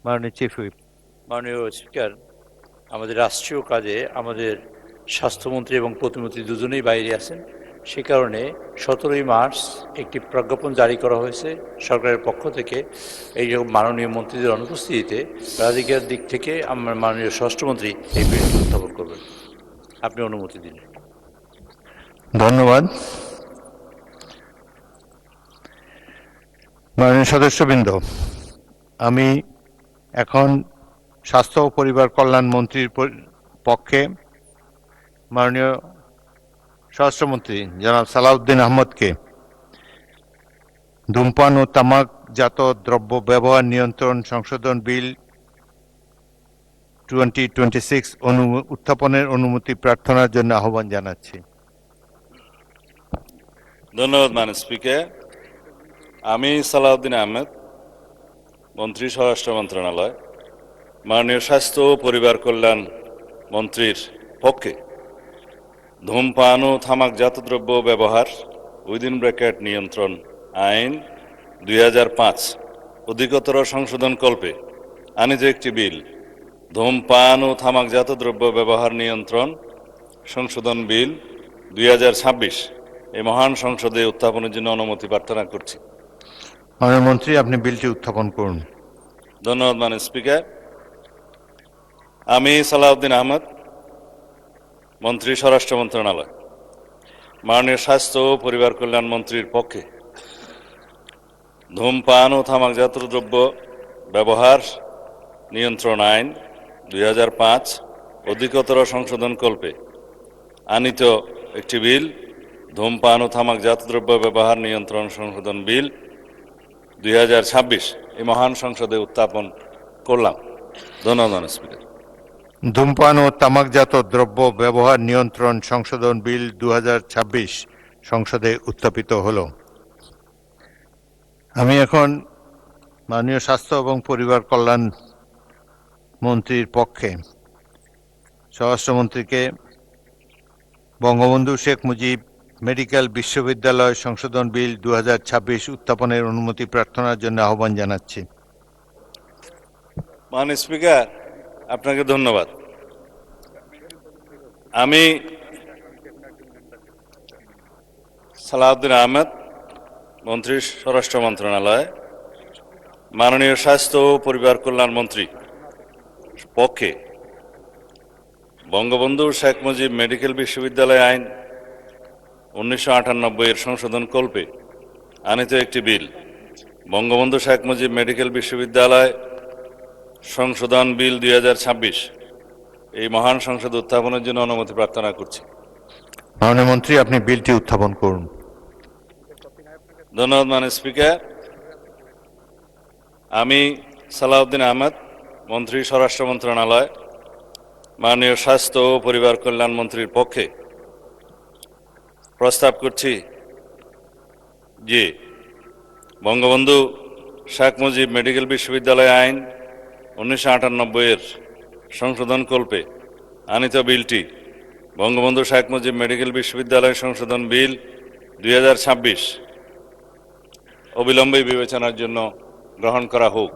মাননীয় chief whip. মাননীয় speaker, আমাদের রাষ্ট্রীয় কাজে আমাদের স্বাস্থ্যমন্ত্রী এবং প্রতিমন্ত্রী দুজনেই বাইরে আছেন। সে কারণে 17ই মার্চ একটি প্রজ্ঞাপন জারি করা হয়েছে সরকারের পক্ষ থেকে। এই মাননীয় মন্ত্রীদের অনুপস্থিতিতে রাজনীতির দিক থেকে আমার মাননীয় স্বরাষ্ট্রমন্ত্রী এই বিলটি উত্থাপন করবেন। আপনি অনুমতি দিন। ধন্যবাদ। মাননীয় সদস্যবৃন্দ, আমি এখন স্বাস্থ্য ও পরিবার কল্যাণ মন্ত্রীর পক্ষে মাননীয় স্বরাষ্ট্রমন্ত্রী জনাব সালাউদ্দিন আহমদকে ধূমপান ও তামাকজাত দ্রব্য ব্যবহার নিয়ন্ত্রণ সংশোধন বিল 2026 উত্থাপনের অনুমতি প্রার্থনার জন্য আহ্বান জানাচ্ছি। ধন্যবাদ মাননীয় স্পিকার। আমি সালাউদ্দিন আহমেদ, মন্ত্রী স্বরাষ্ট্র মন্ত্রণালয়, মাননীয় স্বাস্থ্য ও পরিবার কল্যাণ মন্ত্রীর পক্ষে ধূমপান ও তামাকজাত দ্রব্য ব্যবহার নিয়ন্ত্রণ আইন 2005 অধিকতর সংশোধন কল্পে আনিত একটি বিল, ধূমপান ও তামাকজাত দ্রব্য ব্যবহার নিয়ন্ত্রণ সংশোধন বিল 2026 এই মহান সংসদে উত্থাপনের জন্য অনুমতি প্রার্থনা করছি। মাননীয় মন্ত্রী, আপনি বিলটি উত্থাপন করুন। ধন্যবাদ মাননীয় স্পিকার। আমি সালাউদ্দিন আহমদ, মন্ত্রী স্বরাষ্ট্র মন্ত্রণালয়, মাননীয় স্বাস্থ্য ও পরিবার কল্যাণ মন্ত্রীর পক্ষে ধূমপান ও তামাকজাত দ্রব্য ব্যবহার নিয়ন্ত্রণ আইন 2005 অধিকতর সংশোধন কল্পে আনিত একটি বিল, ধূমপান ও তামাকজাত দ্রব্য ব্যবহার নিয়ন্ত্রণ সংশোধন বিল 2026 এই মহান সংসদে উত্থাপন করলাম। ধন্যবাদ স্পিকার। ধূমপান ও তামাকজাত দ্রব্য ব্যবহার নিয়ন্ত্রণ সংশোধন বিল 2026 সংসদে উত্থাপিত হলো। আমি এখন মাননীয় স্বাস্থ্য এবং পরিবার কল্যাণ মন্ত্রীর পক্ষে স্বরাষ্ট্রমন্ত্রীকে বঙ্গবন্ধু শেখ মুজিব মেডিকেল বিশ্ববিদ্যালয় সংশোধন বিল 2026 উত্থাপনের অনুমতি প্রার্থনার জন্য আহ্বান জানাচ্ছি। মাননীয় স্পিকার, আপনাকে ধন্যবাদ। আমি সালাউদ্দিন আহমেদ, মন্ত্রী স্বরাষ্ট্র মন্ত্রণালয়, মাননীয় স্বাস্থ্য ও পরিবার কল্যাণ মন্ত্রী পক্ষে বঙ্গবন্ধু শেখ মুজিব মেডিকেল বিশ্ববিদ্যালয় আইন 1998 এর সংশোধন কল্পে আনিত একটি বিল, বঙ্গবন্ধু শেখ মুজিব মেডিকেল বিশ্ববিদ্যালয় সংশোধন বিল 2026 এই মহান সংসদ উত্থাপনের জন্য অনুমতি প্রার্থনা করছি। মাননীয় মন্ত্রী, আপনি বিলটি উত্থাপন করুন। ধন্যবাদ মাননীয় স্পিকার। আমি সালাউদ্দিন আহমেদ, মন্ত্রী স্বরাষ্ট্র মন্ত্রণালয়, মাননীয় স্বাস্থ্য ও পরিবার কল্যাণ মন্ত্রীর পক্ষে প্রস্তাব করছি যে বঙ্গবন্ধু শেখ মুজিব মেডিকেল বিশ্ববিদ্যালয় আইন 1998 এর সংশোধন কল্পে আনিত বিলটি, বঙ্গবন্ধু শেখ মুজিব মেডিকেল বিশ্ববিদ্যালয় সংশোধন বিল 2026 অবিলম্বে বিবেচনার জন্য গ্রহণ করা হোক।